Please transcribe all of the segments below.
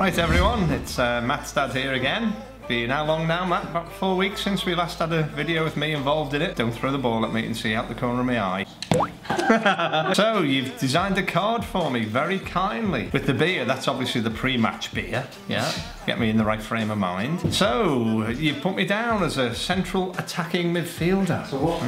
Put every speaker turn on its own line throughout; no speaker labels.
Right everyone, it's Matt's dad here again. Been how long now, Matt? About 4 weeks since we last had a video with me involved in it. Don't throw the ball at me and see out the corner of my eye. So, you've designed a card for me, very kindly. With the beer, that's obviously the pre-match beer. Yeah, get me in the right frame of mind. So, you've put me down as a central attacking midfielder.
So what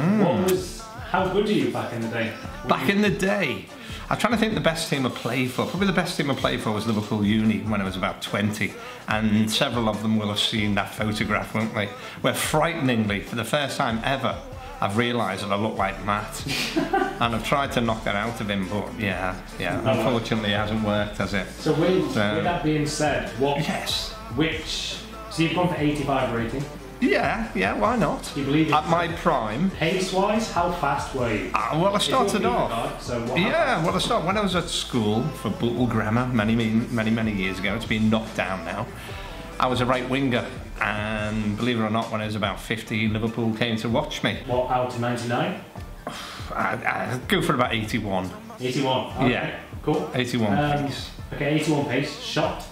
was, how good are you back in the day?
Back in the day? I'm trying to think the best team I played for. Probably the best team I played for was Liverpool Uni when I was about 20. And several of them will have seen that photograph, won't they? Where frighteningly, for the first time ever, I've realised that I look like Matt. And I've tried to knock that out of him, but yeah, unfortunately it hasn't worked, has it?
So with that being said, so you've gone for 85 rating?
Yeah, why not?
You believe
at my prime.
Pace-wise, how fast were you?
Well, I started off. I started when I was at school for Bootle Grammar many years ago. It's been knocked down now. I was a right winger, and believe it or not, when I was about 15, Liverpool came to watch me.
What, out to 99?
I'd go for about 81.
81. Okay.
Yeah.
Cool.
81 pace.
Okay, 81 pace. Shot.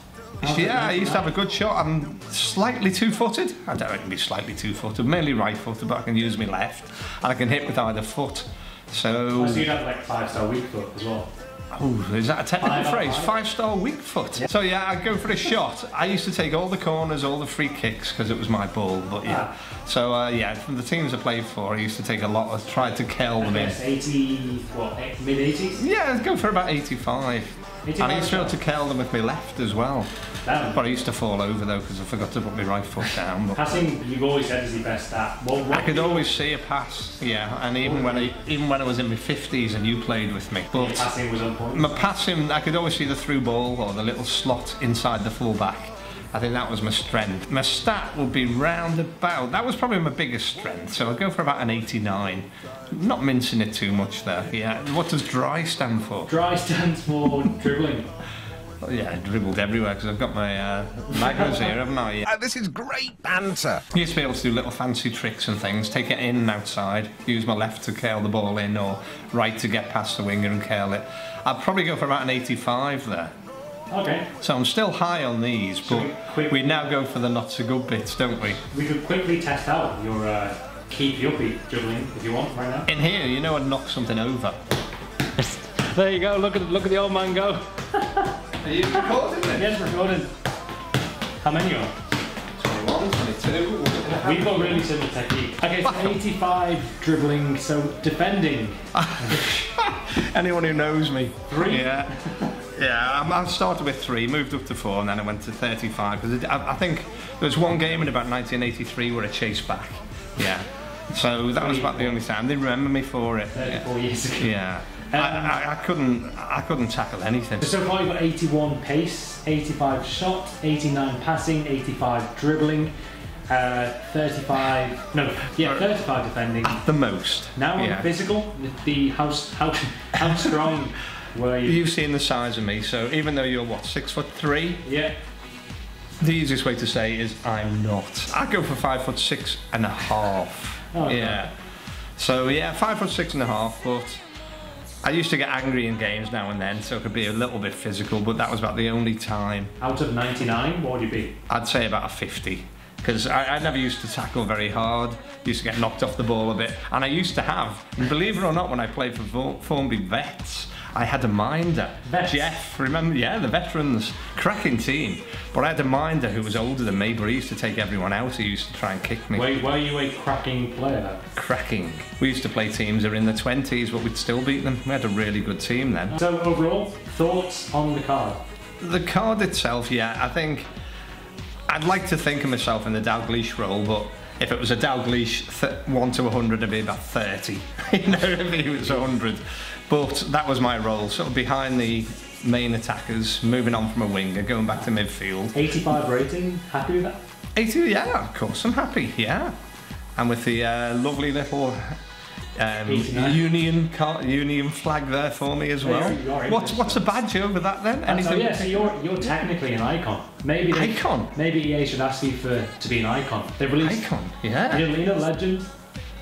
Yeah, I used to have a good shot. I'm slightly two-footed. I don't reckon be slightly two-footed, mainly right-footed, but I can use my left, and I can hit with either foot. So
you'd have like 5-star weak foot as well.
Oh, is that a technical phrase? 5-star weak foot. Yeah. So yeah, I'd go for a shot. I used to take all the corners, all the free kicks, because it was my ball, but yeah. So yeah, from the teams I played for, I used to take a lot, I tried to curl them in.
80, what, mid-80s?
Yeah, I'd go for about 85. And I used to be able to curl them with my left as well. Damn. But I used to fall over though because I forgot to put my right foot down. But
passing, you've always said, is your best stat.
I could always see a pass, yeah. And even when I was in my 50s and you played with me, but
your passing was on point.
My passing, I could always see the through ball or the little slot inside the full back. I think that was my strength. My stat would be round about, that was probably my biggest strength, so I'll go for about an 89. Not mincing it too much there. Yeah. What does dry stand for?
Dry stands for dribbling.
Oh, yeah, I dribbled everywhere because I've got my magnets here, haven't I?
This is great banter.
I used to be able to do little fancy tricks and things, take it in and outside, use my left to curl the ball in or right to get past the winger and curl it. I'd probably go for about an 85 there.
Okay.
So I'm still high on these, but we now go for the not so good bits, don't we?
We could quickly test out your keep-uppy dribbling if you want right now.
In here, you know, I'd knock something over.
There you go. Look at the old man go.
Are you recording this?
Yes, recording. How many are?
21, 22.
We've got really similar technique. Okay, so 85 dribbling, so defending.
Anyone who knows me.
3?
Yeah. Yeah, I started with 3, moved up to 4, and then I went to 35. Because I think there was one game in about 1983 where I chased back. Yeah. So that was about the only time. They remember me for it.
34 years ago.
Yeah. I couldn't tackle anything.
So far you've got 81 pace, 85 shot, 89 passing, 85 dribbling, 35 defending.
At the most.
Now on physical, how strong were you?
You've seen the size of me, so even though you're what, 6'3"?
Yeah.
The easiest way to say is I'm not. I go for 5'6.5". Oh, yeah. So yeah, 5'6.5", but I used to get angry in games now and then, so it could be a little bit physical, but that was about the only time.
Out of 99, what would you be?
I'd say about a 50. Because I never used to tackle very hard, used to get knocked off the ball a bit, and I used to have, and believe it or not, when I played for Formby Vets, I had a minder.
Vets?
Jeff, remember? Yeah, the veterans, cracking team. But I had a minder who was older than me, but he used to take everyone out, he used to try and kick me.
Were you a cracking player then?
Cracking. We used to play teams that were in the 20s, but we'd still beat them. We had a really good team then.
So overall, thoughts on the card?
The card itself, yeah, I think I'd like to think of myself in the Dalglish role, but if it was a Dalglish 1 to 100, it'd be about 30. You know, if he was 100. But that was my role, sort of behind the main attackers, moving on from a winger, going back to midfield.
85 rating, happy with that?
80, yeah, of course, I'm happy, yeah. And with the lovely little union flag there for me as well. What's a badge over that then? Anything?
So yeah, so you're technically an icon. Maybe EA should ask you to be an icon. They released
icon, yeah.
You know Legend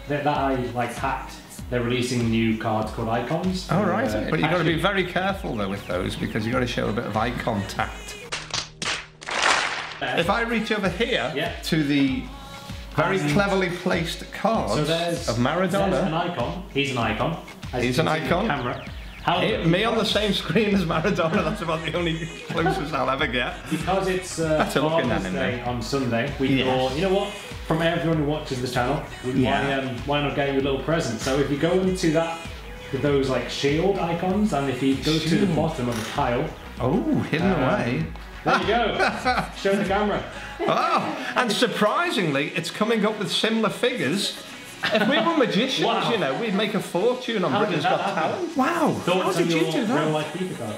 that I like hacked. They're releasing new cards called icons.
Oh right, but you've got to be very careful though with those because you've got to show a bit of eye contact. If I reach over here to the very cleverly placed cards of Maradona.
There's an icon. He's an icon.
He's an icon.
Camera.
Me on the same screen as Maradona, that's about the only closest I'll ever get.
Because it's Father's Day on Sunday, we thought, you know what, from everyone who watches the channel, why not get you a little present? So if you go into that, with those like shield icons, and if you go to the bottom of the tile.
Oh, hidden away.
There you go. Show the camera.
Oh, and surprisingly, it's coming up with similar figures. If we were magicians, you know, we'd make a fortune on Britain's Got Talent. Wow, how did you do that?
Real-life Fifa card.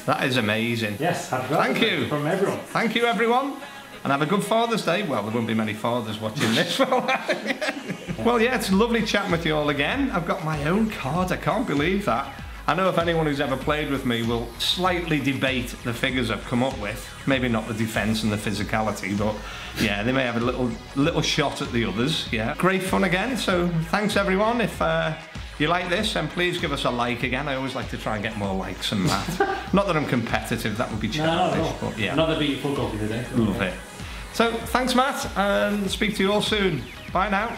That is amazing.
Yes,
thank you.
From everyone.
Thank you, everyone. And have a good Father's Day. Well, there won't be many fathers watching this. Well, yeah, it's lovely chatting with you all again. I've got my own card. I can't believe that. I know if anyone who's ever played with me will slightly debate the figures I've come up with. Maybe not the defence and the physicality, but yeah, they may have a little shot at the others. Yeah, great fun again. So thanks everyone. If you like this, then please give us a like again. I always like to try and get more likes than that. Not that I'm competitive, that would be childish.
No.
But yeah.
Not the beat full coffee today.
Love it. So thanks, Matt, and speak to you all soon. Bye now.